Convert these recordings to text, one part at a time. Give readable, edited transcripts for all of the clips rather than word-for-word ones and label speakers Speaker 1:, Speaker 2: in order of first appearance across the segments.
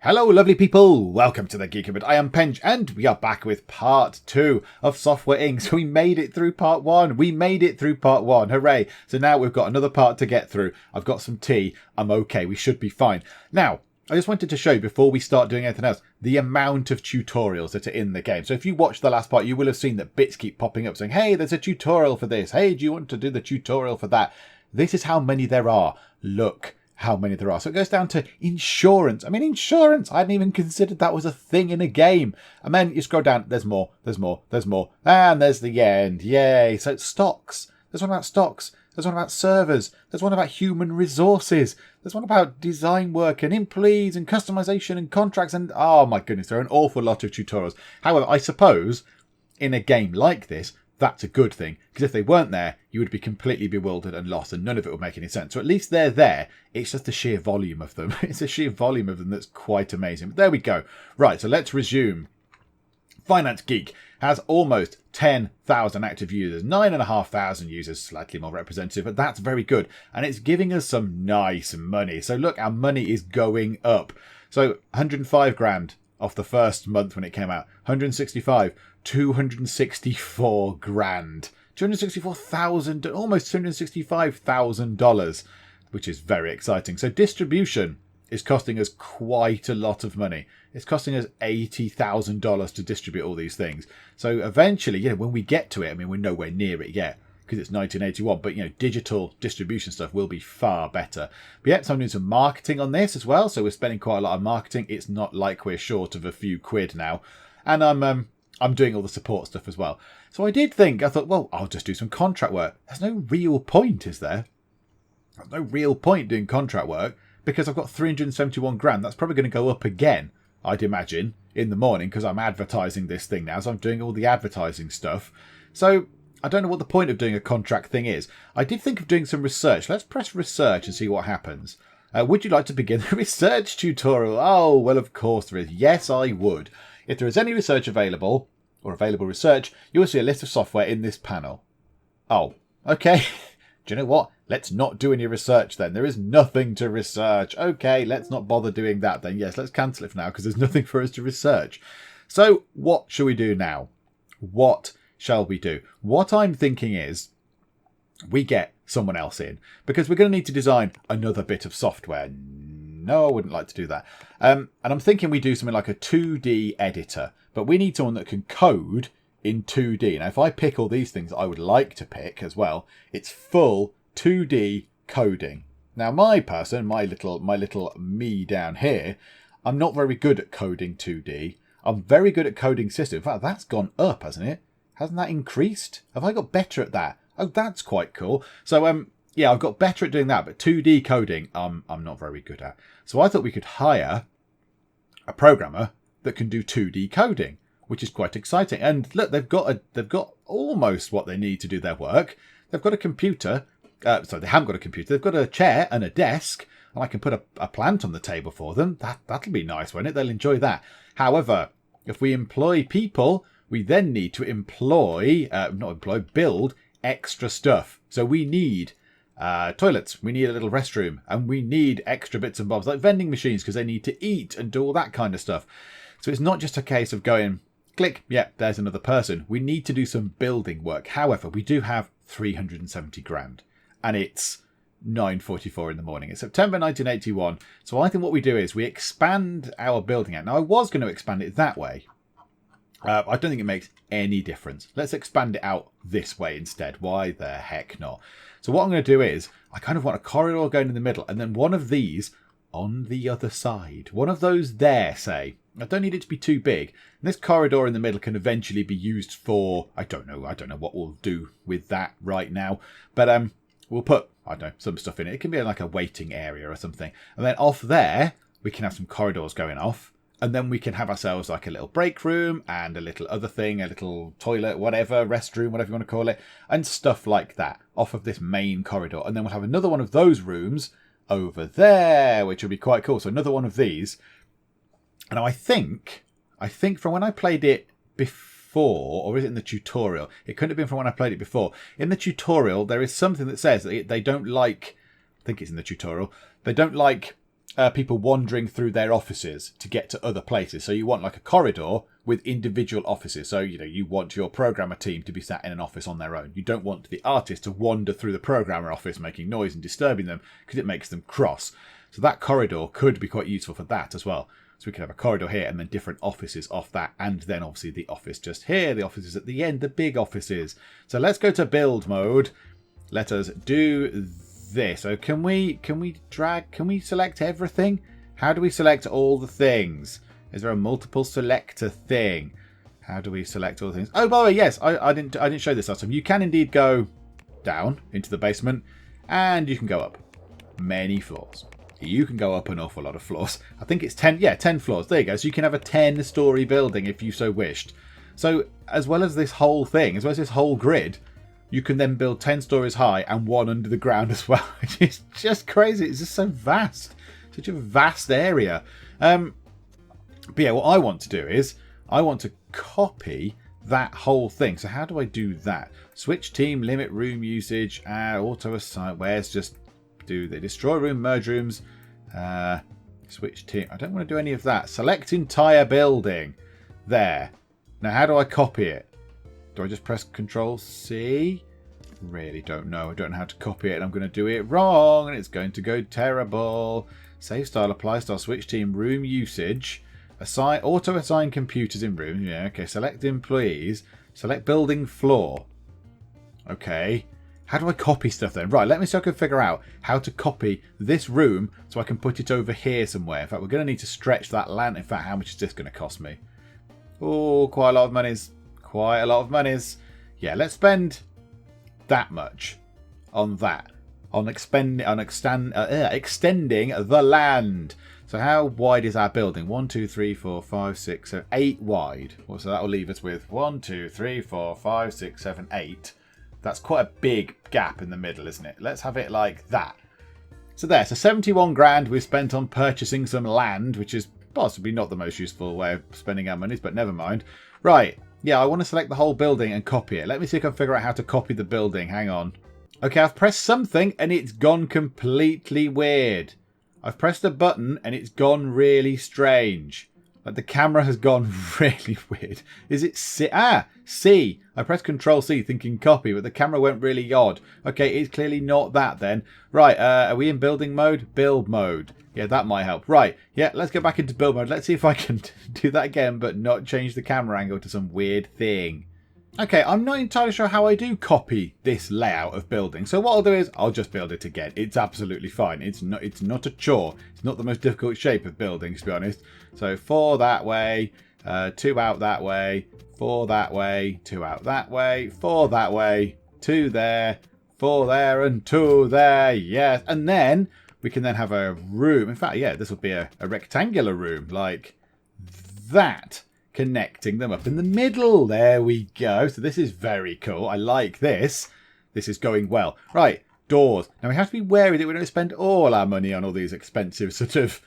Speaker 1: Hello lovely people, welcome to the Geek. I am Penj and we are back with part 2 of Software Inc. So we made it through part 1, hooray. So now we've got another part to get through. I've got some tea, I'm okay, we should be fine. Now, I just wanted to show you before we start doing anything else, the amount of tutorials that are in the game. So if you watched the last part, you will have seen that bits keep popping up saying, hey, there's a tutorial for this, hey, do you want to do the tutorial for that? This is how many there are. Look how many there are. So it goes down to insurance. Insurance! I hadn't even considered that was a thing in a game. And then you scroll down, there's more. And there's the end. Yay. So it's stocks. There's one about stocks. There's one about servers. There's one about human resources. There's one about design work and employees and customization and contracts. And oh my goodness, there are an awful lot of tutorials. However, I suppose in a game like this, that's a good thing, because if they weren't there, you would be completely bewildered and lost, and none of it would make any sense. So at least they're there. It's just the sheer volume of them. It's the sheer volume of them that's quite amazing. But there we go. Right, so let's resume. FinanceGeek has almost 10,000 active users, 9,500 users, slightly more representative, but that's very good. And it's giving us some nice money. So look, our money is going up. So 105 grand off the first month when it came out, 165, 264 grand, 264,000, almost $265,000, which is very exciting. So distribution is costing us quite a lot of money. It's costing us $80,000 to distribute all these things. So eventually, when we get to it, we're nowhere near it yet because it's 1981, but digital distribution stuff will be far better. But yeah, so I'm doing some marketing on this as well. So we're spending quite a lot on marketing. It's not like we're short of a few quid now. And I'm doing all the support stuff as well. So I thought, well, I'll just do some contract work. There's no real point, is there? There's no real point doing contract work because I've got 371 grand. That's probably going to go up again, I'd imagine, in the morning because I'm advertising this thing now. So I'm doing all the advertising stuff. So I don't know what the point of doing a contract thing is. I did think of doing some research. Let's press research and see what happens. Would you like to begin the research tutorial? Oh, well, of course there is. Yes, I would. If there is any research available, or available research, you will see a list of software in this panel. Oh, okay. Do you know what? Let's not do any research then. There is nothing to research. Okay, let's not bother doing that then. Yes, let's cancel it for now because there's nothing for us to research. So what shall we do now? What shall we do? What I'm thinking is we get someone else in because we're going to need to design another bit of software. No, I wouldn't like to do that. And I'm thinking we do something like a 2D editor, but we need someone that can code in 2D. Now, if I pick all these things I would like to pick as well, it's full 2D coding. Now, my little me down here, I'm not very good at coding 2D. I'm very good at coding system. In fact, that's gone up, hasn't it? Hasn't that increased? Have I got better at that? Oh, that's quite cool. So, yeah, I've got better at doing that, but 2D coding, I'm not very good at. So I thought we could hire a programmer that can do 2D coding, which is quite exciting. And look, they've got almost what they need to do their work. They've got a computer. Sorry, they haven't got a computer. They've got a chair and a desk, and I can put a plant on the table for them. That'll be nice, won't it? They'll enjoy that. However, if we employ people, we then need to build extra stuff. So we need toilets, we need a little restroom, and we need extra bits and bobs like vending machines because they need to eat and do all that kind of stuff. So it's not just a case of going, click, yeah, there's another person. We need to do some building work. However, we do have 370 grand and it's 9:44 in the morning. It's September 1981. So I think what we do is we expand our building out. Now, I was going to expand it that way. I don't think it makes any difference. Let's expand it out this way instead. Why the heck not? So what I'm going to do is I kind of want a corridor going in the middle and then one of these on the other side. One of those there, say. I don't need it to be too big. And this corridor in the middle can eventually be used for, I don't know what we'll do with that right now. But we'll put, I don't know, some stuff in it. It can be like a waiting area or something. And then off there, we can have some corridors going off. And then we can have ourselves like a little break room and a little other thing, a little toilet, whatever, restroom, whatever you want to call it, and stuff like that off of this main corridor. And then we'll have another one of those rooms over there, which will be quite cool. So another one of these. And I think from when I played it before, or is it in the tutorial? It couldn't have been from when I played it before. In the tutorial, there is something that says that they don't like, I think it's in the tutorial, they don't like people wandering through their offices to get to other places. So you want like a corridor with individual offices. So, you want your programmer team to be sat in an office on their own. You don't want the artist to wander through the programmer office making noise and disturbing them because it makes them cross. So that corridor could be quite useful for that as well. So we can have a corridor here and then different offices off that. And then obviously the office just here, the offices at the end, the big offices. So let's go to build mode. Let us do this. So can we select everything? How do we select all the things? Is there a multiple selector thing? How do we select all the things? Oh, by the way, yes, I didn't show this last time. You can indeed go down into the basement and you can go up many floors. You can go up an awful lot of floors. I think it's 10 floors. There you go. So you can have a 10-story building if you so wished. So as well as this whole thing, as well as this whole grid, you can then build 10 stories high and one under the ground as well. It's just crazy. It's just so vast. Such a vast area. But yeah, what I want to do is I want to copy that whole thing. So how do I do that? Switch team, limit room usage, auto assign. Where's just do the destroy room, merge rooms, switch team. I don't want to do any of that. Select entire building. There. Now how do I copy it? Do I just press Control C? Really don't know. I don't know how to copy it and I'm going to do it wrong and it's going to go terrible. Save style, apply style, switch team, room usage, assign, auto assign computers in room. Yeah, okay. Select employees, select building floor. Okay. How do I copy stuff then? Right, let me see if I can figure out how to copy this room so I can put it over here somewhere. In fact, we're going to need to stretch that land. In fact, how much is this going to cost me? Oh, quite a lot of monies. Quite a lot of monies. Yeah, let's spend that much on that. On extending the land. So how wide is our building? 1, 2, 3, 4, 5, 6, 7, 8 wide. Well, so that will leave us with 1, 2, 3, 4, 5, 6, 7, 8. That's quite a big gap in the middle, isn't it? Let's have it like that. So there. So 71 grand we've spent on purchasing some land, which is possibly not the most useful way of spending our monies, but never mind. Right. Yeah, I want to select the whole building and copy it. Let me see if I can figure out how to copy the building. Hang on. Okay, I've pressed something and it's gone completely weird. I've pressed a button and it's gone really strange. Like the camera has gone really weird. Is it C? C. I pressed Control C thinking copy, but the camera went really odd. Okay, it's clearly not that then. Right, are we in building mode? Build mode. Yeah, that might help. Right, yeah, let's go back into build mode. Let's see if I can do that again, but not change the camera angle to some weird thing. Okay, I'm not entirely sure how I do copy this layout of building. So what I'll do is I'll just build it again. It's absolutely fine. It's not a chore. It's not the most difficult shape of building, to be honest. So 4 that way, 2 out that way, 4 that way, 2 out that way, 4 that way, 2 there, 4 there, and 2 there. Yes, and then we can then have a room. In fact, yeah, this would be a rectangular room like that, connecting them up in the middle. There we go. So this is very cool. I like this. This is going well. Right, doors. Now we have to be wary that we don't spend all our money on all these expensive sort of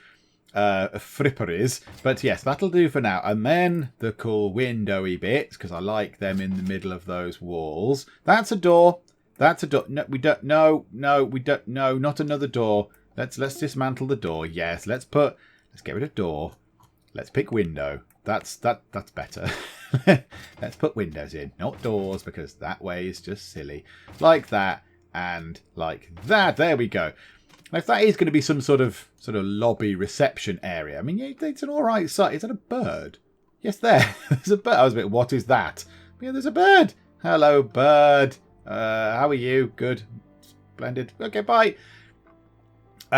Speaker 1: fripperies. But yes, that'll do for now. And then the cool windowy bits, because I like them in the middle of those walls. That's a door. That's a door. No, we don't. No, we don't. No, not another door. Let's dismantle the door. Yes, let's get rid of door. Let's pick window. That's better. Let's put windows in, not doors, because that way is just silly. Like that and like that. There we go. Now, if that is going to be some sort of lobby reception area, I mean, yeah, it's an all right site. Is that a bird? Yes, there. There's a bird. I was a bit, what is that? But yeah, there's a bird. Hello, bird. How are you? Good. Splendid. Okay, bye.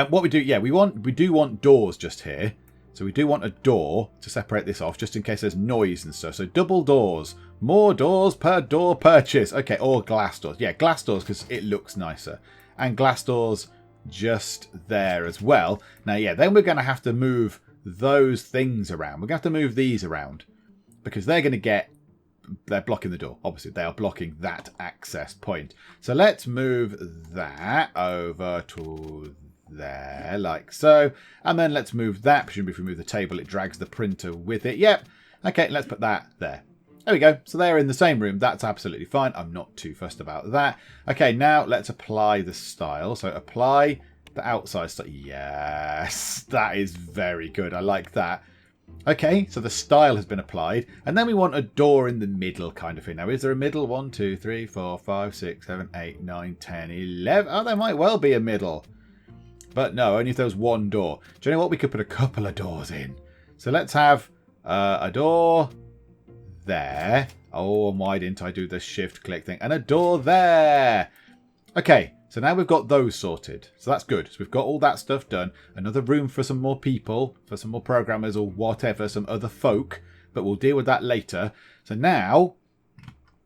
Speaker 1: What we do, yeah, we do want doors just here. So we do want a door to separate this off, just in case there's noise and stuff. So double doors. More doors per door purchase. Okay, or glass doors. Yeah, glass doors, because it looks nicer. And glass doors just there as well. Now, yeah, then we're going to have to move those things around. We're going to have to move these around, because they're blocking the door. Obviously, they are blocking that access point. So let's move that over to there, like so. And then let's move that. Presumably if we move the table, it drags the printer with it. Yep. Okay, let's put that there. There we go. So they're in the same room. That's absolutely fine. I'm not too fussed about that. Okay, now let's apply the style. So apply The outside stuff. Yes, that is very good. I like that. Okay, so the style has been applied. And then we want a door in the middle kind of thing. Now, is there a middle? 1, 2, 3, 4, 5, 6, 7, 8, 9, 10, 11. Oh, there might well be a middle. But no, only if there was one door. Do you know what? We could put a couple of doors in. So let's have a door there. Oh, and why didn't I do the shift click thing? And a door there. Okay, so now we've got those sorted. So that's good. So we've got all that stuff done. Another room for some more people, for some more programmers or whatever, some other folk. But we'll deal with that later. So now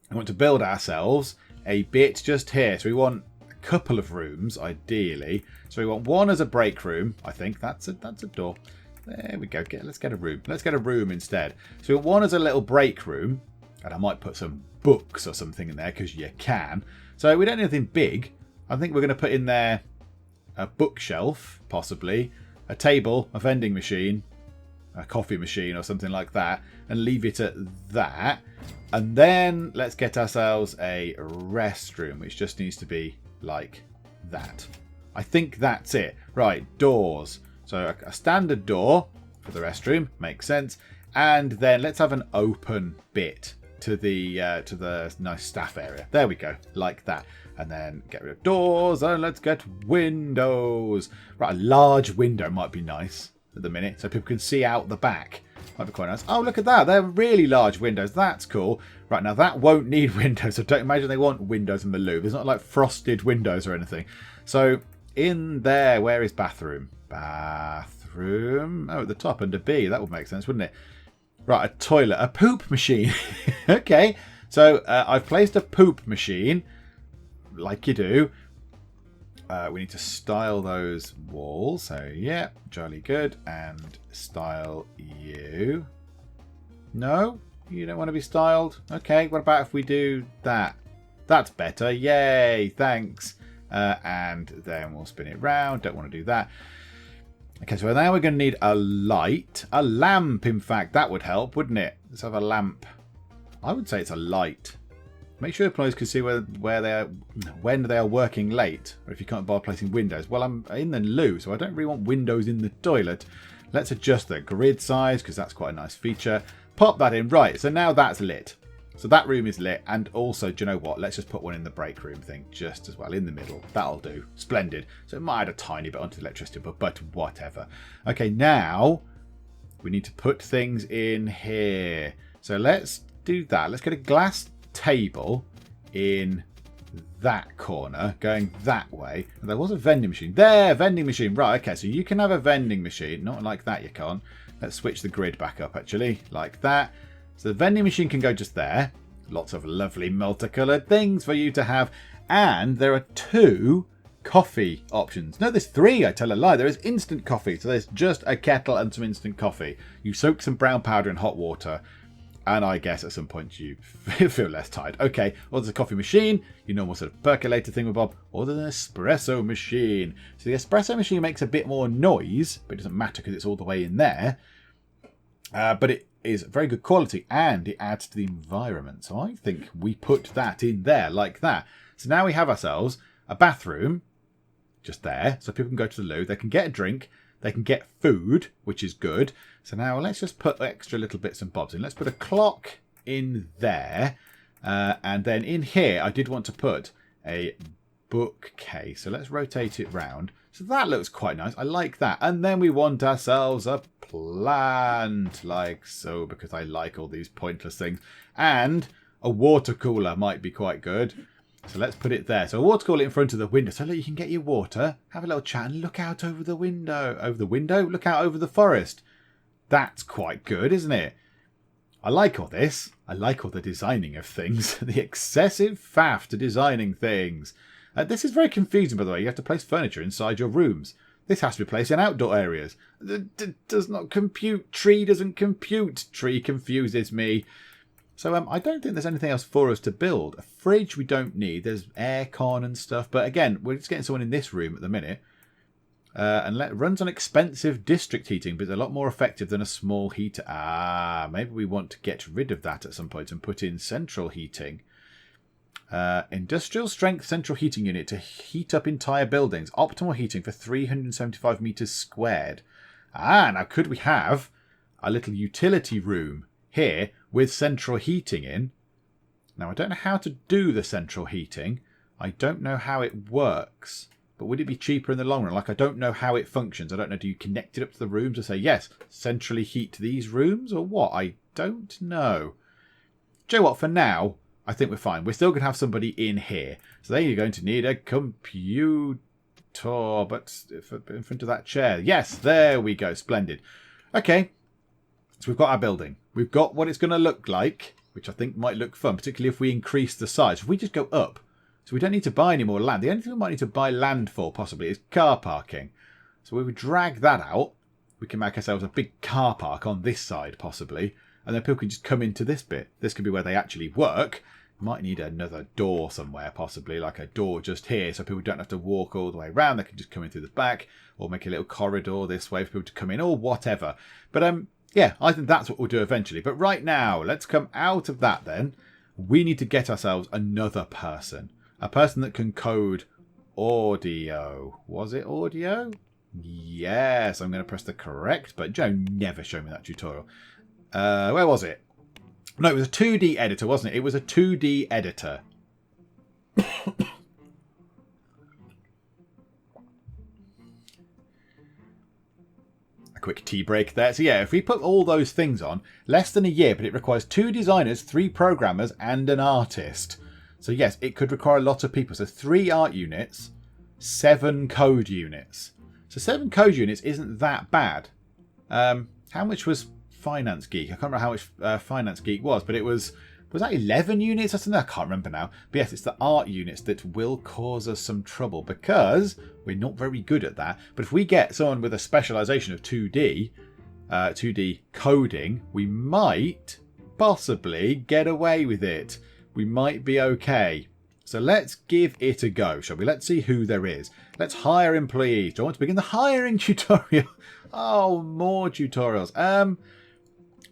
Speaker 1: we want to build ourselves a bit just here. So we want a couple of rooms, ideally. So we want one as a break room. I think that's a door. There we go. Let's get a room. Let's get a room instead. So we want one as a little break room. And I might put some books or something in there because you can. So we don't need anything big. I think we're going to put in there a bookshelf, possibly, a table, a vending machine, a coffee machine or something like that, and leave it at that. And then let's get ourselves a restroom, which just needs to be like that. I think that's it. Right, doors. So a standard door for the restroom, makes sense. And then let's have an open bit to the nice staff area. There we go, like that. And then get rid of doors and let's get windows. Right, a large window might be nice at the minute, so people can see out the back. Might be quite nice. Oh, look at that. They're really large windows. That's cool. Right, now that won't need windows. So don't imagine they want windows in the Louvre. It's not like frosted windows or anything. So in there, where is bathroom? Bathroom. Oh, at the top under B. That would make sense, wouldn't it? Right, a toilet. A poop machine. Okay. So I've placed a poop machine, like you do. We need to style those walls. So, yeah, jolly good. And style you. No? You don't want to be styled? Okay, what about if we do that? That's better. Yay, thanks. And then we'll spin it round. Don't want to do that. Okay, so now we're going to need a light. A lamp, in fact. That would help, wouldn't it? Let's have a lamp. I would say it's a light. Make sure employees can see where they are, when they are working late, or if you can't bother placing windows. Well, I'm in the loo, so I don't really want windows in the toilet. Let's adjust the grid size, because that's quite a nice feature. Pop that in. Right, so now that's lit. So that room is lit, and also, do you know what? Let's just put one in the break room thing just as well, in the middle. That'll do. Splendid. So it might add a tiny bit onto the electricity, but whatever. Okay, now we need to put things in here. So let's do that. Let's get a glass table in that corner, going that way. There was a vending machine. There, vending machine. Right, okay, so you can have a vending machine. Not like that, you can't. Let's switch the grid back up, actually, like that. So the vending machine can go just there. Lots of lovely multicolored things for you to have. And there are 2 coffee options. No, there's 3. I tell a lie. There is instant coffee. So there's just a kettle and some instant coffee. You soak some brown powder in hot water. And I guess at some point you feel less tired. Okay, or there's a coffee machine. Your normal sort of percolator thing with Bob. Or there's an espresso machine. So the espresso machine makes a bit more noise. But it doesn't matter because it's all the way in there. But it is very good quality and it adds to the environment. So I think we put that in there like that. So now we have ourselves a bathroom just there. So people can go to the loo. They can get a drink. They can get food, which is good. So now let's just put extra little bits and bobs in. Let's put a clock in there. And then in here, I did want to put a bookcase. So let's rotate it round. So that looks quite nice. I like that. And then we want ourselves a plant like so, because I like all these pointless things. And a water cooler might be quite good. So let's put it there. So a water cooler in front of the window. So look, you can get your water, have a little chat and look out over the window. Over the window? Look out over the forest. That's quite good, isn't it? I like all this. I like all the designing of things. The excessive faff to designing things. This is very confusing, by the way. You have to place furniture inside your rooms. This has to be placed in outdoor areas. Does not compute. Tree doesn't compute. Tree confuses me. So I don't think there's anything else for us to build. A fridge we don't need. There's aircon and stuff. But again, we're just getting someone in this room at the minute. And runs on expensive district heating, but it's a lot more effective than a small heater. Maybe we want to get rid of that at some point and put in central heating. Industrial strength central heating unit to heat up entire buildings. Optimal heating for 375 meters squared. Now could we have a little utility room here with central heating in? Now I don't know how to do the central heating. I don't know how it works. But would it be cheaper in the long run? Like, I don't know how it functions. I don't know. Do you connect it up to the rooms to say, yes, centrally heat these rooms or what? I don't know. Do you know what? For now, I think we're fine. We're still going to have somebody in here. So then you're going to need a computer. But in front of that chair. Yes, there we go. Splendid. Okay. So we've got our building. We've got what it's going to look like, which I think might look fun, particularly if we increase the size. If we just go up. So we don't need to buy any more land. The only thing we might need to buy land for, possibly, is car parking. So if we drag that out, we can make ourselves a big car park on this side, possibly. And then people can just come into this bit. This could be where they actually work. Might need another door somewhere, possibly, like a door just here, so people don't have to walk all the way around. They can just come in through the back, or make a little corridor this way for people to come in, or whatever. But, yeah, I think that's what we'll do eventually. But right now, let's come out of that then. We need to get ourselves another person. A person that can code audio. Was it audio? Yes, I'm going to press the correct, but Joe never showed me that tutorial. Where was it? No, it was a 2D editor, wasn't it? It was a 2D editor. A quick tea break there. So yeah, if we put all those things on, less than a year, but it requires 2 designers, 3 programmers, and an artist. So yes, it could require a lot of people. So 3 art units, 7 code units. So 7 code units isn't that bad. How much was FinanceGeek? I can't remember how much FinanceGeek was, but it was that 11 units or something? I can't remember now. But yes, it's the art units that will cause us some trouble because we're not very good at that. But if we get someone with a specialization of 2D coding, we might possibly get away with it. We might be okay. So let's give it a go, shall we? Let's see who there is. Let's hire employees. Do I want to begin the hiring tutorial? Oh, more tutorials. Do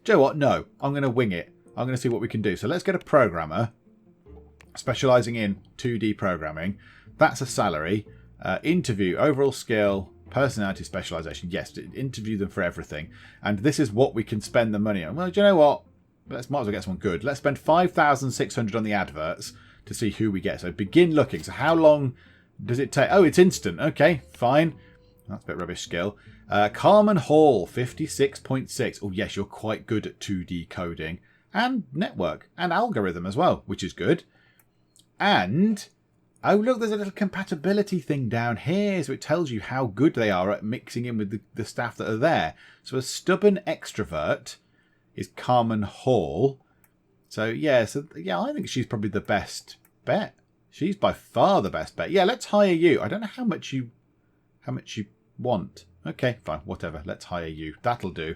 Speaker 1: you know what? No, I'm going to wing it. I'm going to see what we can do. So let's get a programmer specializing in 2D programming. That's a salary. Interview, overall skill, personality specialization. Yes, interview them for everything. And this is what we can spend the money on. Well, do you know what? Might as well get someone good. Let's spend 5,600 on the adverts to see who we get. So begin looking. So how long does it take? Oh, it's instant. Okay, fine. That's a bit rubbish skill. Carmen Hall, 56.6. Oh, yes, you're quite good at 2D coding. And network. And algorithm as well, which is good. And, oh, look, there's a little compatibility thing down here. So it tells you how good they are at mixing in with the staff that are there. So a stubborn extrovert is Carmen Hall. So yeah, I think she's probably the best bet. She's by far the best bet. Yeah, let's hire you. I don't know how much you want. Okay, fine, whatever. Let's hire you. That'll do.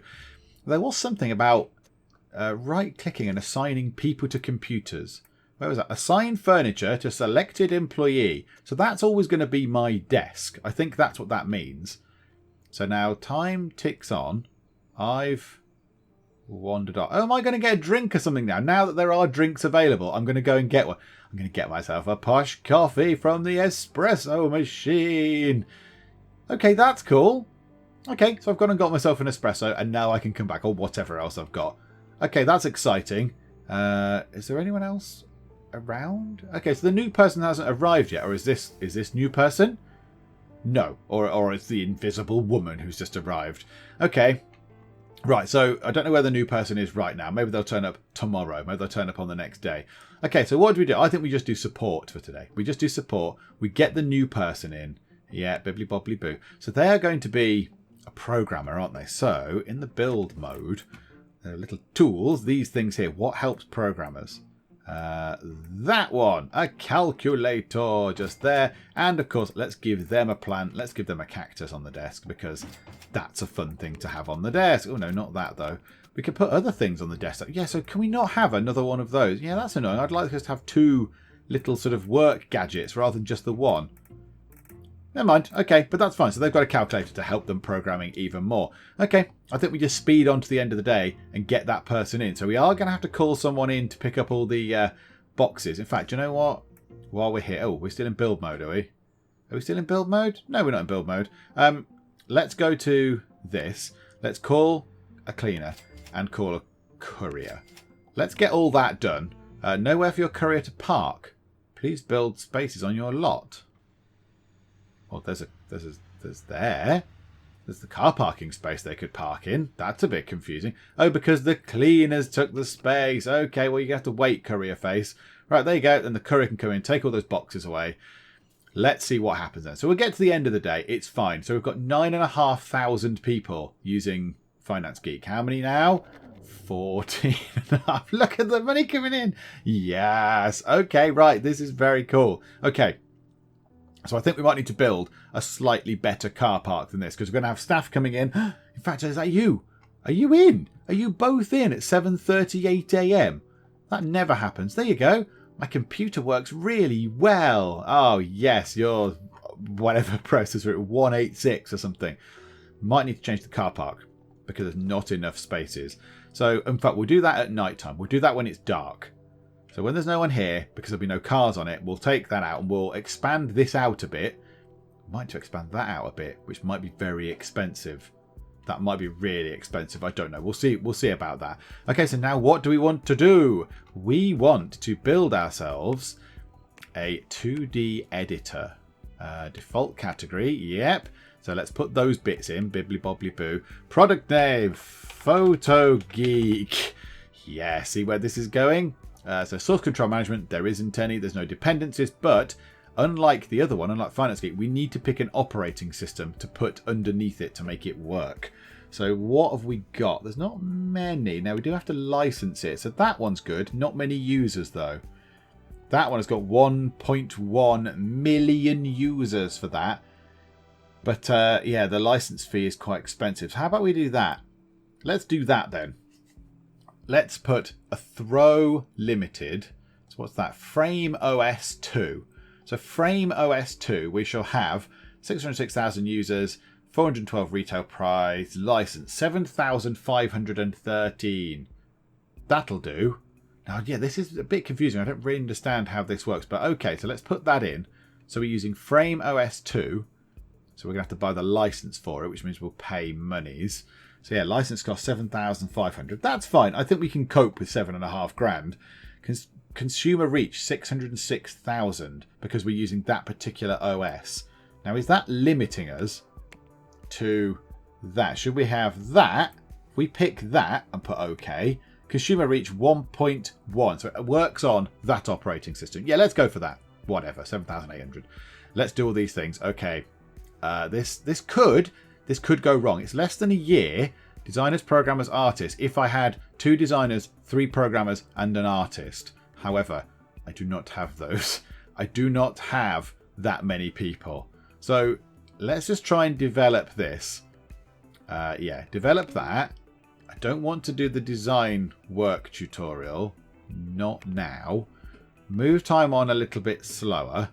Speaker 1: There was something about right-clicking and assigning people to computers. Where was that? Assign furniture to selected employee. So that's always going to be my desk. I think that's what that means. So now time ticks on. I've wandered off. Oh, am I going to get a drink or something now? Now that there are drinks available, I'm going to go and get one. I'm going to get myself a posh coffee from the espresso machine. Okay, that's cool. Okay, so I've gone and got myself an espresso, and now I can come back, or whatever else I've got. Okay, that's exciting. Is there anyone else around? Okay, so the new person hasn't arrived yet, or is this new person? No, or it's the invisible woman who's just arrived. Okay. Right, so I don't know where the new person is right now. Maybe they'll turn up tomorrow. Maybe they'll turn up on the next day. Okay, so what do we do? I think we just do support for today. We just do support. We get the new person in. Yeah, bibbly bobbly boo. So they are going to be a programmer, aren't they? So in the build mode, there are little tools. These things here. What helps programmers? That one. A calculator just there. And of course, let's give them a plant. Let's give them a cactus on the desk because that's a fun thing to have on the desk. Oh, no, not that, though. We could put other things on the desk. Yeah, so can we not have another one of those? Yeah, that's annoying. I'd like us to have 2 little sort of work gadgets rather than just the one. Never mind. Okay, but that's fine. So they've got a calculator to help them programming even more. Okay, I think we just speed on to the end of the day and get that person in. So we are going to have to call someone in to pick up all the boxes. In fact, do you know what? while we're here. Oh, we're still in build mode, are we? Are we still in build mode? No, we're not in build mode. Let's go to this. Let's call a cleaner and call a courier. Let's get all that done. Nowhere for your courier to park. Please build spaces on your lot. Well, there's there. There's the car parking space they could park in. That's a bit confusing. Oh, because the cleaners took the space. Okay, well, you have to wait, courier face. Right, there you go. Then the courier can come in, take all those boxes away. Let's see what happens then. So we'll get to the end of the day. It's fine. So we've got 9,500 people using FinanceGeek. How many now? 14.5. Look at the money coming in. Yes. Okay, right. This is very cool. Okay. So I think we might need to build a slightly better car park than this because we're going to have staff coming in. In fact, is that you? Are you in? Are you both in at 7:38 a.m.? That never happens. There you go. My computer works really well. Oh, yes. Your whatever processor at 186 or something. Might need to change the car park because there's not enough spaces. So, in fact, we'll do that at night time. We'll do that when it's dark. So when there's no one here, because there'll be no cars on it, we'll take that out and we'll expand this out a bit. Might to expand that out a bit, which might be very expensive. That might be really expensive. I don't know. We'll see. We'll see about that. Okay, so now what do we want to do? We want to build ourselves a 2D editor. Default category. Yep. So let's put those bits in. Bibbly bobbly boo. Product name. Photo Geek. Yeah, see where this is going? So source control management, there isn't any. There's no dependencies. But unlike the other one, unlike FinanceGeek, we need to pick an operating system to put underneath it to make it work. So what have we got? There's not many. Now we do have to license it. So that one's good. Not many users though. That one has got 1.1 million users for that. But yeah, the license fee is quite expensive. So how about we do that? Let's do that then. Let's put a throw limited. So what's that? Frame OS 2. So Frame OS 2, we shall have 606,000 users, 412 retail price, license 7,513. That'll do. Now, yeah, this is a bit confusing. I don't really understand how this works, but okay, so let's put that in. So we're using Frame OS 2. So we're going to have to buy the license for it, which means we'll pay monies. So yeah, license cost 7,500. That's fine. I think we can cope with 7.5 grand. Consumer reach 606,000 because we're using that particular OS. Now, is that limiting us to that? Should we have that? If we pick that and put OK, consumer reach 1.1. So it works on that operating system. Yeah, let's go for that. Whatever, 7,800. Let's do all these things. Okay, this could go wrong. It's less than a year. Designers, programmers, artists. If I had 2 designers, 3 programmers, and an artist. However, I do not have those. I do not have that many people. So let's just try and develop this. Yeah, develop that. I don't want to do the design work tutorial. Not now. Move time on a little bit slower.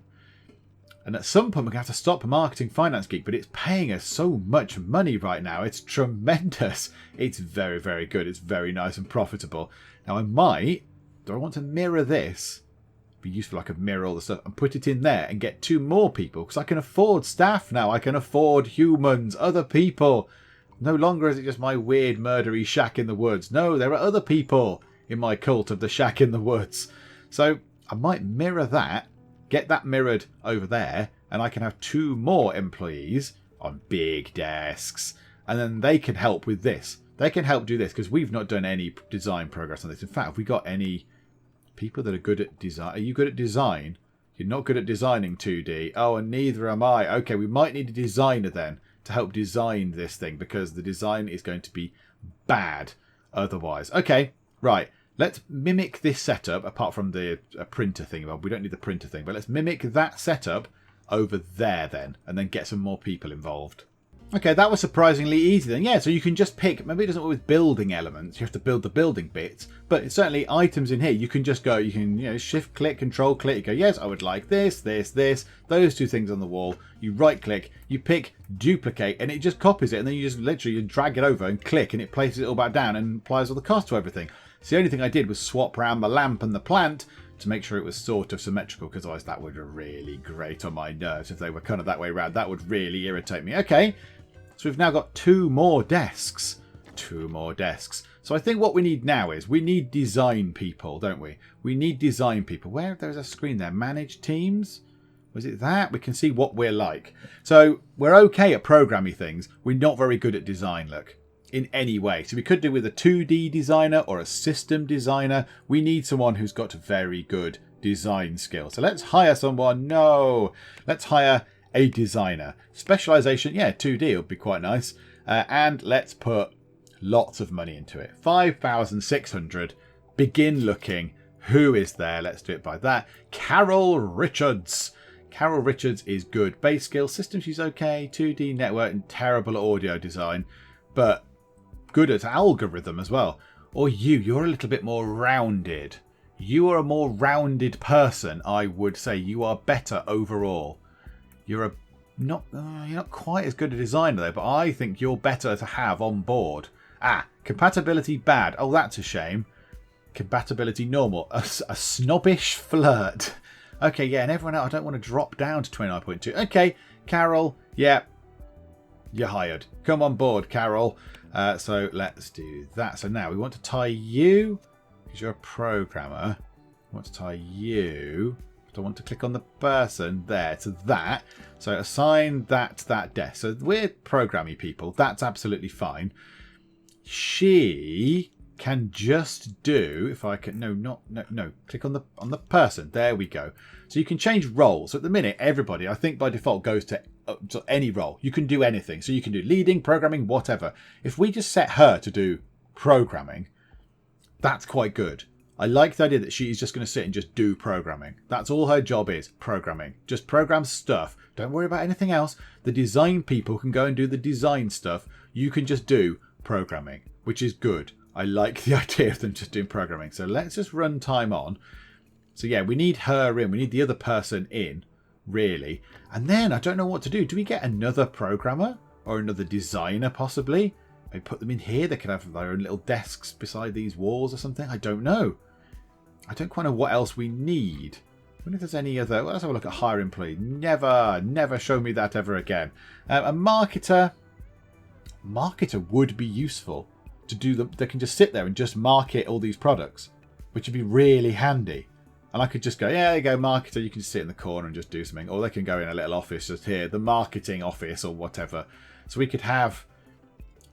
Speaker 1: And at some point, we're going to have to stop marketing FinanceGeek, but it's paying us so much money right now. It's tremendous. It's very, very good. It's very nice and profitable. Now, do I want to mirror this? It'd be useful I could mirror all the stuff and put it in there and get 2 more people because I can afford staff now. I can afford humans, other people. No longer is it just my weird murdery shack in the woods. No, there are other people in my cult of the shack in the woods. So I might mirror that. Get that mirrored over there, and I can have 2 more employees on big desks, and then they can help with this. They can help do this because we've not done any design progress on this. In fact, have we got any people that are good at design? Are you good at design? You're not good at designing 2D. Oh, and neither am I. Okay, we might need a designer then to help design this thing because the design is going to be bad otherwise. Okay, right. Let's mimic this setup, apart from the printer thing. Well, we don't need the printer thing, but let's mimic that setup over there then, and then get some more people involved. Okay, that was surprisingly easy then. Yeah, so you can just pick, maybe it doesn't work with building elements, you have to build the building bits, but certainly items in here, you can just go, you can, shift click, control click, you go, yes, I would like this, those 2 things on the wall, you right click, you pick duplicate, and it just copies it, and then you just literally drag it over and click, and it places it all back down and applies all the cost to everything. So the only thing I did was swap around the lamp and the plant to make sure it was sort of symmetrical, because otherwise that would really grate on my nerves if they were kind of that way around. That would really irritate me. Okay, so we've now got 2 more desks. 2 more desks. So I think what we need now is we need design people, don't we? We need design people. Where there's a screen there, manage teams. Was it that? We can see what we're like. So we're okay at programming things. We're not very good at design, look, in any way. So we could do with a 2D designer or a system designer. We need someone who's got very good design skills. So let's hire someone. No, let's hire a designer. Specialization, yeah, 2D would be quite nice. And let's put lots of money into it. 5,600. Begin looking. Who is there? Let's do it by that. Carol Richards. Carol Richards is good. Base skill, system, she's okay. 2D network and terrible at audio design. But good at algorithm as well. Or you're a little bit more rounded. You are a more rounded person, I would say. You are better overall. You're not quite as good a designer though, but I think you're better to have on board. Compatibility bad. Oh, that's a shame. Compatibility normal. A snobbish flirt. Okay, yeah, and everyone else, I don't want to drop down to 29.2. Okay, Carol, yeah, you're hired. Come on board, Carol. So let's do that. So now we want to tie you, because you're a programmer. We want to tie you. I want to click on the person there to that. So assign that to that desk. So we're programming people. That's absolutely fine. She can just do, if I can, no, click on the person. There we go. So you can change roles. So at the minute, everybody, I think by default, goes to any role. You can do anything. So you can do leading, programming, whatever. If we just set her to do programming, that's quite good. I like the idea that she's just going to sit and just do programming. That's all her job is, programming. Just program stuff. Don't worry about anything else. The design people can go and do the design stuff. You can just do programming, which is good. I like the idea of them just doing programming. So let's just run time on. So yeah, we need her in. We need the other person in, really. And then I don't know what to do. Do we get another programmer or another designer possibly? Maybe put them in here. They could have their own little desks beside these walls or something. I don't know. I don't quite know what else we need. I wonder if there's any other... Well, let's have a look at hire employee. Never show me that ever again. A marketer. Marketer would be useful. To do them, they can just sit there and just market all these products, which would be really handy. And I could just go, yeah, there you go, marketer. You can just sit in the corner and just do something, or they can go in a little office just here, the marketing office or whatever. So we could have,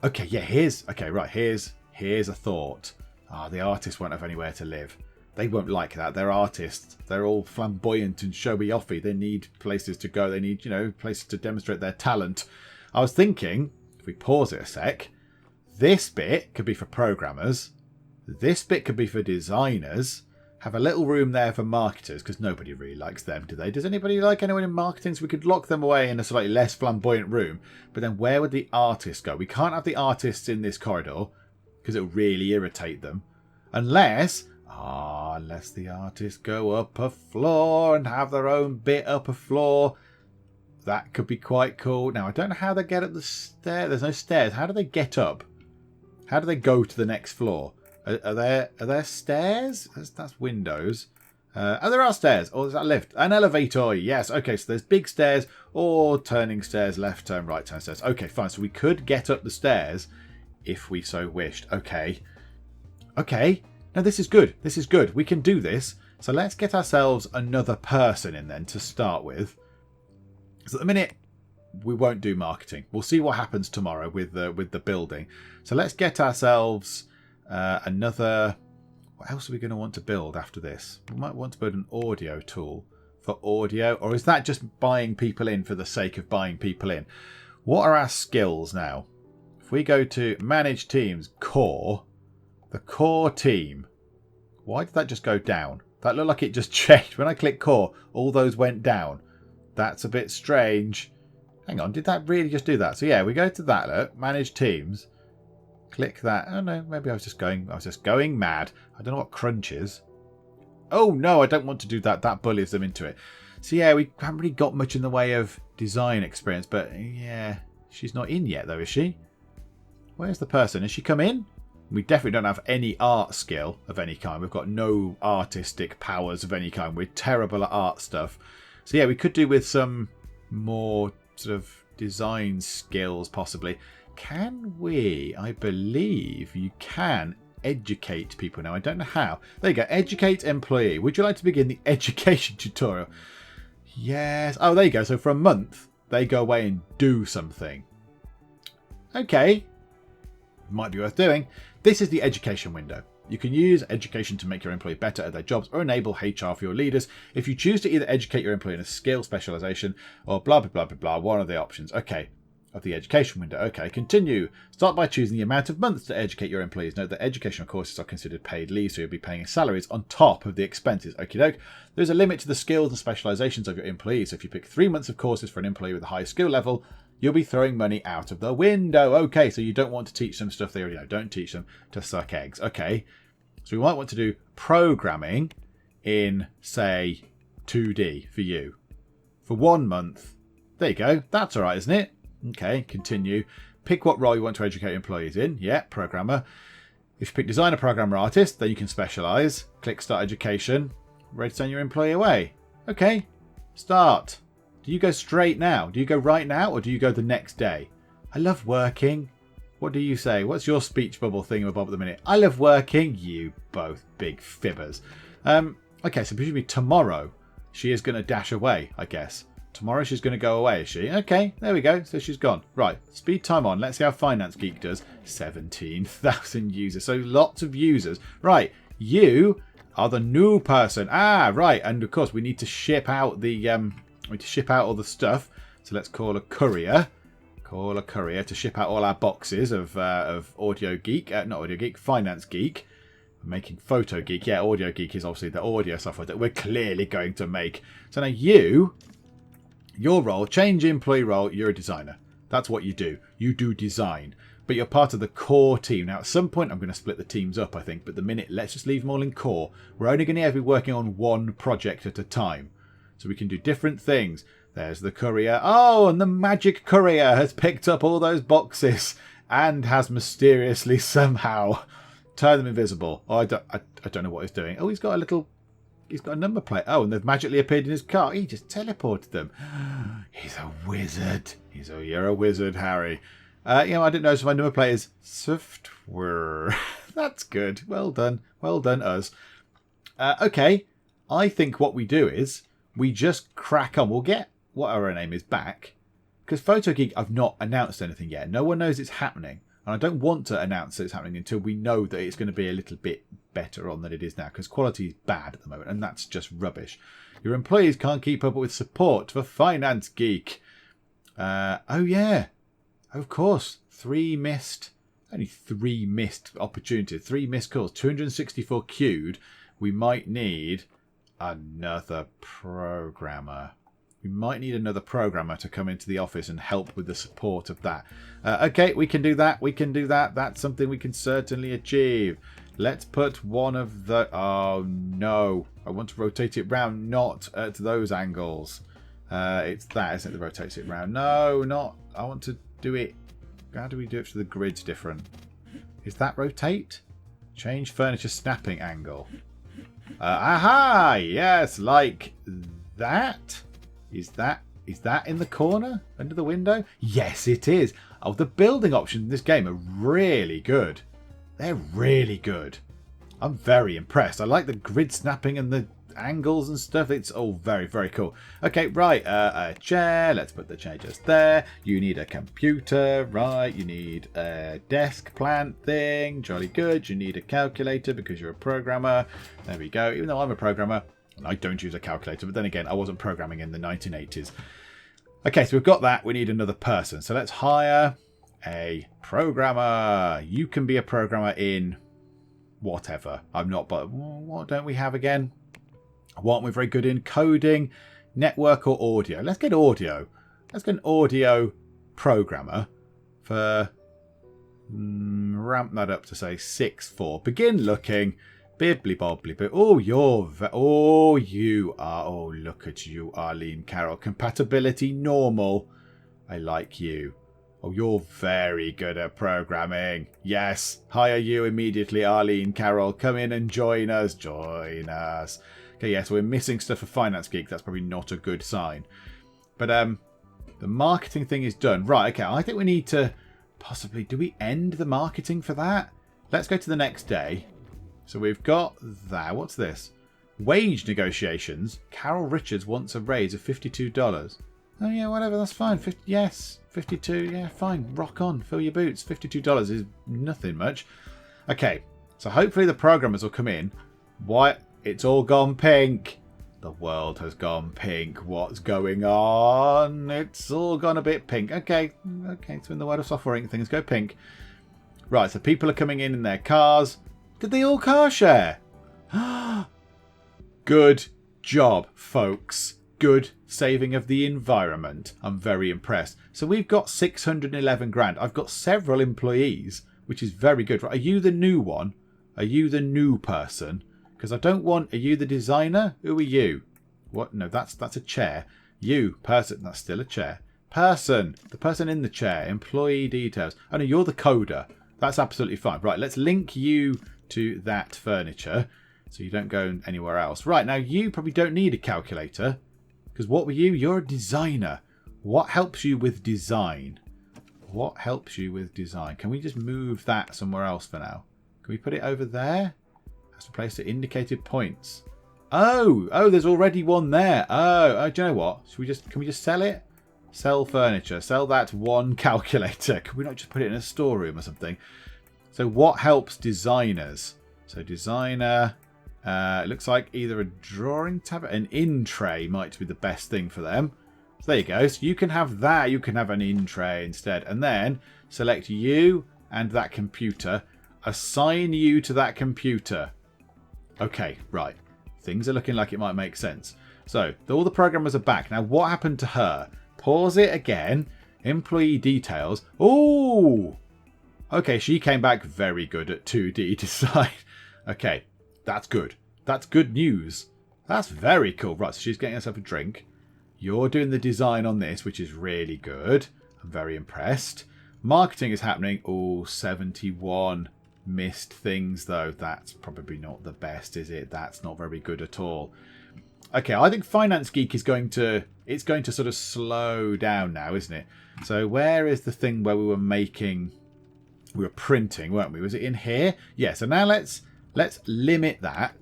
Speaker 1: okay, yeah, here's a thought. The artists won't have anywhere to live. They won't like that. They're artists. They're all flamboyant and showy-offy. They need places to go. They need, places to demonstrate their talent. I was thinking, if we pause it a sec. This bit could be for programmers. This bit could be for designers. Have a little room there for marketers, because nobody really likes them, do they? Does anybody like anyone in marketing? So we could lock them away in a slightly less flamboyant room. But then where would the artists go? We can't have the artists in this corridor, because it would really irritate them. Unless the artists go up a floor and have their own bit up a floor. That could be quite cool. Now, I don't know how they get up the stairs. There's no stairs. How do they get up? How do they go to the next floor? Are there stairs? That's windows. There are stairs. Or is that a lift? An elevator. Yes. Okay, so there's big stairs or turning stairs, left turn, right turn stairs. Okay, fine. So we could get up the stairs if we so wished. Okay. No, this is good. This is good. We can do this. So let's get ourselves another person in then to start with. So at the minute, we won't do marketing. We'll see what happens tomorrow with the building. So let's get ourselves another... What else are we going to want to build after this? We might want to build an audio tool for audio. Or is that just buying people in for the sake of buying people in? What are our skills now? If we go to Manage Teams, Core, the Core team. Why did that just go down? That looked like it just changed. When I click Core, all those went down. That's a bit strange. Hang on, did that really just do that? So yeah, we go to that, look, Manage Teams. Click that. Oh no, maybe I was just going mad. I don't know what crunch is. Oh no, I don't want to do that. That bullies them into it. So yeah, we haven't really got much in the way of design experience, but yeah, she's not in yet though, is she? Where's the person? Has she come in? We definitely don't have any art skill of any kind. We've got no artistic powers of any kind. We're terrible at art stuff. So yeah, we could do with some more sort of design skills possibly. Can we? I believe you can educate people now. I don't know how. There you go. Educate employee. Would you like to begin the education tutorial? Yes. Oh, there you go. So for a month, they go away and do something. Okay. Might be worth doing. This is the education window. You can use education to make your employee better at their jobs or enable HR for your leaders. If you choose to either educate your employee in a skill specialization or blah, blah, blah, blah, blah, one of the options. Okay. Of the education window. Okay, continue. Start by choosing the amount of months to educate your employees. Note that educational courses are considered paid leave, so you'll be paying salaries on top of the expenses. Okie doke. There's a limit to the skills and specializations of your employees. So if you pick 3 months of courses for an employee with a high skill level, you'll be throwing money out of the window. Okay, so you don't want to teach them stuff they already know. Don't teach them to suck eggs. Okay, so we might want to do programming in, say, 2D for you. For 1 month. There you go. That's all right, isn't it? Okay, continue. Pick what role you want to educate employees in. Yeah, programmer. If you pick designer, programmer, artist, then you can specialize. Click start education. Ready to send your employee away. Okay, start. Do you go straight now? Do you go right now or do you go the next day? I love working. What do you say? What's your speech bubble thingamabob at the minute? I love working. You both big fibbers. Okay, so presumably tomorrow she is going to dash away, I guess. Tomorrow she's going to go away, is she? Okay, there we go. So she's gone. Right, speed time on. Let's see how FinanceGeek does. 17,000 users. So lots of users. Right, you are the new person. Ah, right. And of course, we need to ship out the we need to ship out all the stuff. So let's call a courier. Call a courier to ship out all our boxes of Audio Geek. Not Audio Geek, FinanceGeek. We're making Photo Geek. Yeah, Audio Geek is obviously the audio software that we're clearly going to make. So now your role, change employee role, you're a designer. That's what you do. You do design. But you're part of the core team. Now, at some point, I'm going to split the teams up, I think. But the minute, let's just leave them all in core. We're only going to be working on one project at a time. So we can do different things. There's the courier. Oh, and the magic courier has picked up all those boxes and has mysteriously somehow turned them invisible. Oh, I don't know what he's doing. Oh, he's got a number plate. Oh, and they've magically appeared in his car. He just teleported them. He's a wizard. You're a wizard, Harry. I didn't notice my number plate is software. That's good. Well done. Well done, us. Okay. I think what we do is we just crack on. We'll get whatever her name is back. Because FotoGeek, I've not announced anything yet. No one knows it's happening. And I don't want to announce that it's happening until we know that it's going to be a little bit better on than it is now. Because quality is bad at the moment. And that's just rubbish. Your employees can't keep up with support for FinanceGeek. Oh, yeah. Of course. Only 3 missed opportunities. 3 missed calls. 264 queued. We might need another programmer. We might need another programmer to come into the office and help with the support of that. Okay, we can do that. We can do that. That's something we can certainly achieve. Let's put one of the... Oh, no. I want to rotate it round, not at those angles. It's that, isn't it, that rotates it round? No, not... I want to do it... How do we do it so the grid's different? Is that rotate? Change furniture snapping angle. Aha! Yes, like that. Is that in the corner under the window? Yes, it is. Oh, the building options in this game are really good. They're really good. I'm very impressed. I like the grid snapping and the angles and stuff. It's all very, very cool. Okay, right. A chair. Let's put the chair just there. You need a computer, right? You need a desk plant thing. Jolly good. You need a calculator because you're a programmer. There we go. Even though I'm a programmer, I don't use a calculator. But then again, I wasn't programming in the 1980s. Okay, so we've got that. We need another person. So let's hire a programmer. You can be a programmer in whatever. I'm not, but what don't we have again? What aren't we very good in? Coding, network or audio? Let's get audio. Let's get an audio programmer for... ramp that up to say 6-4. Begin looking. Bibbly bobbly. Oh, you are. Oh, look at you, Arlene Carroll. Compatibility normal. I like you. Oh, you're very good at programming. Yes. Hire you immediately, Arlene, Carol. Come in and join us. Join us. Okay, yeah, so we're missing stuff for FinanceGeek. That's probably not a good sign. But the marketing thing is done. Right, okay, I think we need to possibly... Do we end the marketing for that? Let's go to the next day. So we've got that. What's this? Wage negotiations. Carol Richards wants a raise of $52. Oh, yeah, whatever. That's fine. Yes, 52. Yeah, fine. Rock on. Fill your boots. $52 is nothing much. Okay, so hopefully the programmers will come in. Why? It's all gone pink. The world has gone pink. What's going on? It's all gone a bit pink. Okay, so in the world of software Inc., things go pink. Right, so people are coming in their cars. Did they all car share? Good job, folks. Good saving of the environment. I'm very impressed. So we've got 611 grand. I've got several employees, which is very good. Are you the new one? Are you the new person? Because I don't want... Are you the designer? Who are you? What? No, that's a chair. You, person. That's still a chair. Person. The person in the chair. Employee details. Oh, no, you're the coder. That's absolutely fine. Right, let's link you to that furniture so you don't go anywhere else. Right, now you probably don't need a calculator because what were you? You're a designer. What helps you with design? What helps you with design? Can we just move that somewhere else for now? Can we put it over there? Has to place the indicated points. Oh, there's already one there. Oh, do you know what? Can we just sell it? Sell furniture. Sell that one calculator. Can we not just put it in a storeroom or something? So what helps designers? So designer, it looks like either a drawing tab, an in tray might be the best thing for them. So there you go. So you can have that. You can have an in tray instead. And then select you and that computer. Assign you to that computer. Okay, right. Things are looking like it might make sense. So, all the programmers are back. Now, what happened to her? Pause it again. Employee details. Oh! Okay, she came back very good at 2D design. Okay, that's good. That's good news. That's very cool. Right, so she's getting herself a drink. You're doing the design on this, which is really good. I'm very impressed. Marketing is happening. Oh, 71. Missed things though. That's probably not the best, is it? That's not very good at all. Okay, I think FinanceGeek is going to sort of slow down now, isn't it? So where is the thing where we were printing, weren't we? Was it in here? Yeah, so now let's limit that.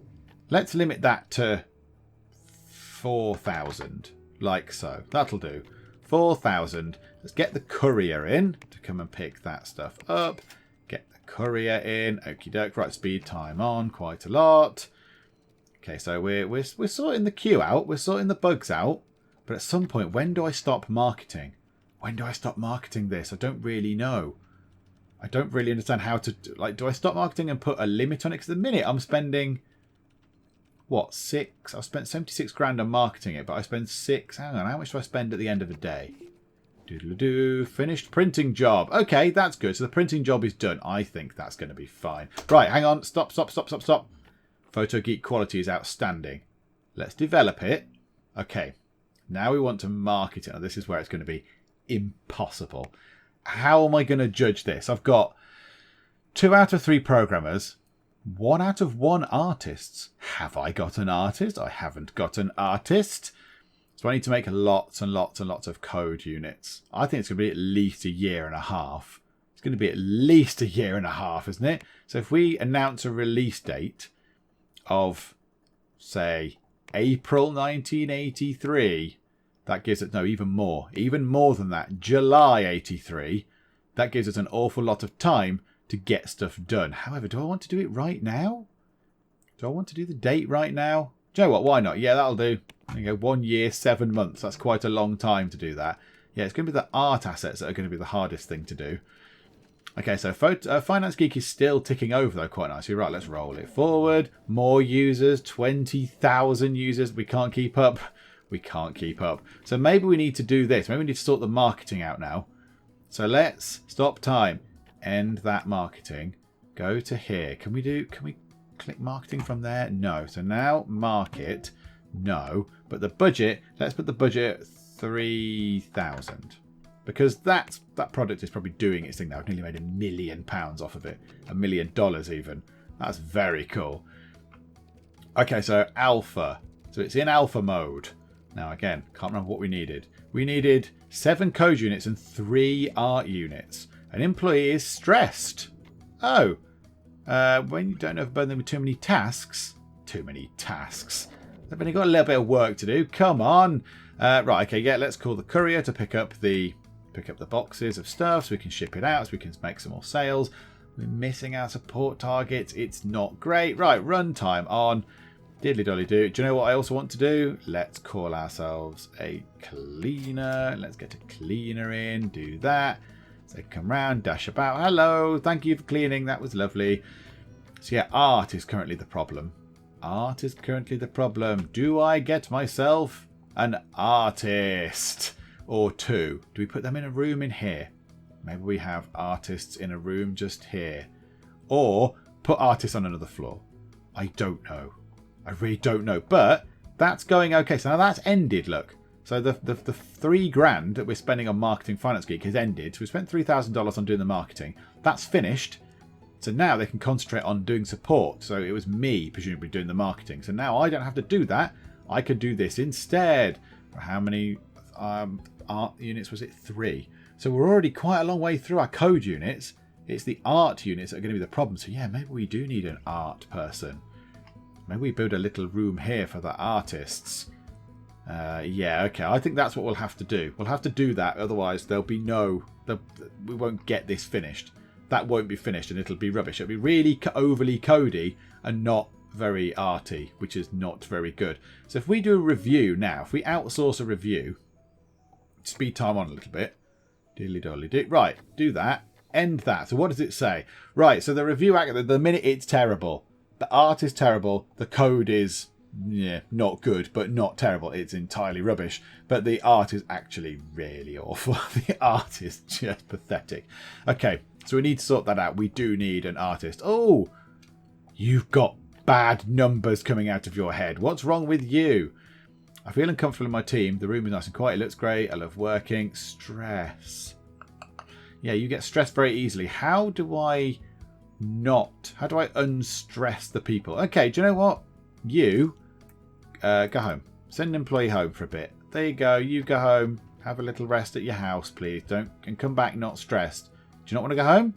Speaker 1: Let's limit that to 4,000, like so. That'll do. 4,000. Let's get the courier in to come and pick that stuff up. Courier in. Okie doke. Right, speed time on quite a lot. Okay, so we're sorting the queue out. We're sorting the bugs out. But at some point, when do I stop marketing? When do I stop marketing this? I don't really know. I don't really understand how to... do I stop marketing and put a limit on it? Because at the minute, I'm spending... What, 6? I've spent 76 grand on marketing it, but I spend 6... Hang on, how much do I spend at the end of a day? Doodle-doo. Finished printing job. Okay, that's good. So the printing job is done. I think that's going to be fine. Right, hang on. Stop. Photo Geek quality is outstanding. Let's develop it. Okay. Now we want to market it. Now, this is where it's going to be impossible. How am I going to judge this? I've got 2 out of 3 programmers. 1 out of 1 artists. Have I got an artist? I haven't got an artist. So I need to make lots and lots and lots of code units. I think it's going to be at least a year and a half. It's going to be at least a year and a half, isn't it? So if we announce a release date of, say, April 1983, that gives us, no, even more than that, July 83, that gives us an awful lot of time to get stuff done. However, do I want to do it right now? Do I want to do the date right now? Do you know what? Why not? Yeah, that'll do. There you go. 1 year, 7 months. That's quite a long time to do that. Yeah, it's going to be the art assets that are going to be the hardest thing to do. Okay, so FinanceGeek is still ticking over, though, quite nicely. Right, let's roll it forward. More users, 20,000 users. We can't keep up. We can't keep up. So maybe we need to do this. Maybe we need to sort the marketing out now. So let's stop time. End that marketing. Go to here. Can we click marketing from there? No. So now market. No. But the budget, let's put the budget at 3,000. because that product is probably doing its thing now. I've nearly made £1 million off of it. $1 million even. That's very cool. Okay, so alpha. So it's in alpha mode. Now, again, can't remember what we needed. We needed 7 code units and 3 art units. An employee is stressed. Oh. When you don't overburden them with too many tasks. Too many tasks. They've only got a little bit of work to do. Come on. Right, okay, yeah, let's call the courier to pick up the boxes of stuff so we can ship it out, so we can make some more sales. We're missing our support targets. It's not great. Right, runtime on. Diddly dolly do. Do you know what I also want to do? Let's call ourselves a cleaner. Let's get a cleaner in. Do that. So come round, dash about. Hello, thank you for cleaning. That was lovely. So yeah, art is currently the problem. Art is currently the problem. Do I get myself an artist or 2? Do we put them in a room in here? Maybe we have artists in a room just here. Or put artists on another floor. I don't know. I really don't know. But that's going okay. So now that's ended, look. So the $3,000 that we're spending on marketing FinanceGeek has ended. So we spent $3,000 on doing the marketing. That's finished. So now they can concentrate on doing support. So it was me, presumably, doing the marketing. So now I don't have to do that. I could do this instead. How many art units was it? 3. So we're already quite a long way through our code units. It's the art units that are going to be the problem. So yeah, maybe we do need an art person. Maybe we build a little room here for the artists. Yeah, okay. I think that's what we'll have to do. We'll have to do that. Otherwise, there'll be we won't get this finished. That won't be finished and it'll be rubbish. It'll be really overly codey and not very arty, which is not very good. So if we do a review now, if we outsource a review, speed time on a little bit. Diddly dolly do. Right, do that. End that. So what does it say? Right, so the review, the minute it's terrible. The art is terrible. The code is not good, but not terrible. It's entirely rubbish. But the art is actually really awful. The art is just pathetic. Okay, so we need to sort that out. We do need an artist. Oh, you've got bad numbers coming out of your head. What's wrong with you? I feel uncomfortable in my team. The room is nice and quiet. It looks great. I love working. Stress. Yeah, you get stressed very easily. How do I unstress the people? Okay, do you know what? You go home. Send an employee home for a bit. There you go. You go home. Have a little rest at your house, please. And come back not stressed. Do you not want to go home?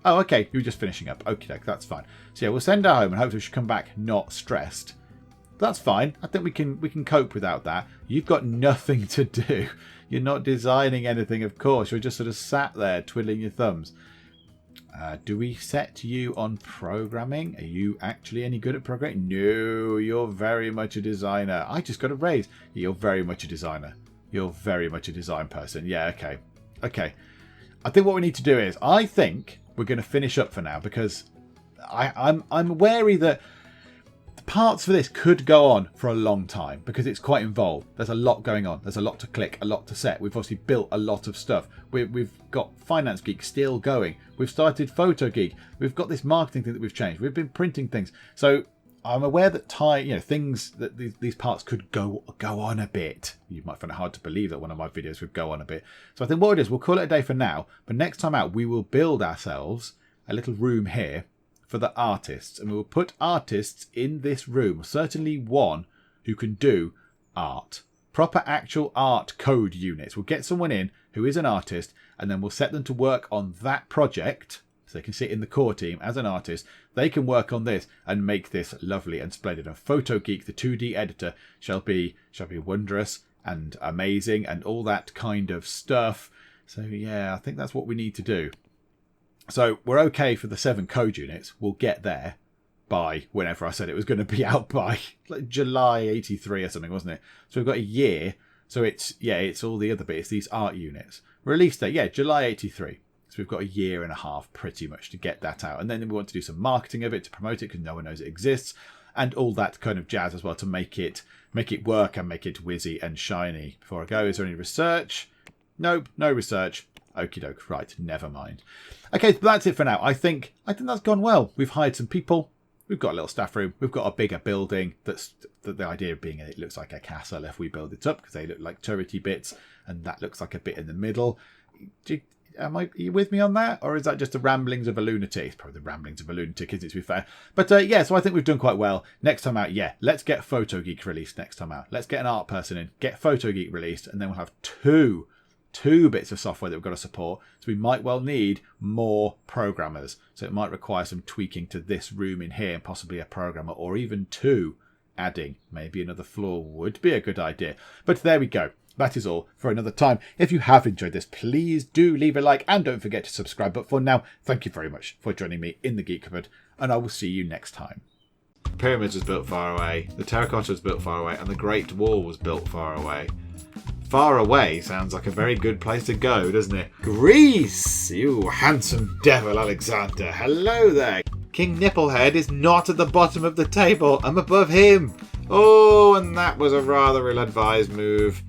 Speaker 1: Oh, okay. You were just finishing up. Okay, that's fine. So yeah, we'll send her home and hopefully she'll come back not stressed. That's fine. I think we can cope without that. You've got nothing to do. You're not designing anything, of course. You're just sort of sat there twiddling your thumbs. Do we set you on programming? Are you actually any good at programming? No, you're very much a designer. I just got a raise. You're very much a designer. You're very much a design person. Yeah, okay. Okay. I think what we need to do is, I think we're going to finish up for now because I'm wary that the parts for this could go on for a long time because it's quite involved. There's a lot going on. There's a lot to click, a lot to set. We've obviously built a lot of stuff. We've got FinanceGeek still going. We've started PhotoGeek. We've got this marketing thing that we've changed. We've been printing things. So I'm aware that things that these parts could go on a bit. You might find it hard to believe that one of my videos would go on a bit. So I think what it is, we'll call it a day for now. But next time out, we will build ourselves a little room here for the artists, and we will put artists in this room. Certainly one who can do art, proper actual art code units. We'll get someone in who is an artist, and then we'll set them to work on that project. So they can sit in the core team as an artist. They can work on this and make this lovely and splendid. And PhotoGeek, the 2D editor, shall be wondrous and amazing and all that kind of stuff. So yeah, I think that's what we need to do. So we're okay for the 7 code units. We'll get there by whenever I said it was going to be out by like July 83 or something, wasn't it? So we've got a year. So it's all the other bits, these art units. Release date, yeah, July 83. So we've got a year and a half pretty much to get that out. And then we want to do some marketing of it to promote it because no one knows it exists. And all that kind of jazz as well to make it work and make it whizzy and shiny. Before I go, is there any research? Nope, no research. Okie doke, right, never mind. Okay, so that's it for now. I think that's gone well. We've hired some people. We've got a little staff room. We've got a bigger building. That's the idea of being it looks like a castle if we build it up because they look like turrety bits, and that looks like a bit in the middle. Are you with me on that? Or is that just the ramblings of a lunatic? It's probably the ramblings of a lunatic, isn't it, to be fair? But yeah, so I think we've done quite well. Next time out, yeah, let's get FinanceGeek released next time out. Let's get an art person in, get FinanceGeek released, and then we'll have two bits of software that we've got to support. So we might well need more programmers. So it might require some tweaking to this room in here and possibly a programmer, or even two. Adding maybe another floor would be a good idea. But there we go. That is all for another time. If you have enjoyed this, please do leave a like and don't forget to subscribe. But for now, thank you very much for joining me in the Geek Cupboard, and I will see you next time. The pyramids was built far away, the terracotta was built far away, and the Great Wall was built far away. Far away sounds like a very good place to go, doesn't it? Greece! You handsome devil, Alexander. Hello there. King Nipplehead is not at the bottom of the table. I'm above him. Oh, and that was a rather ill-advised move.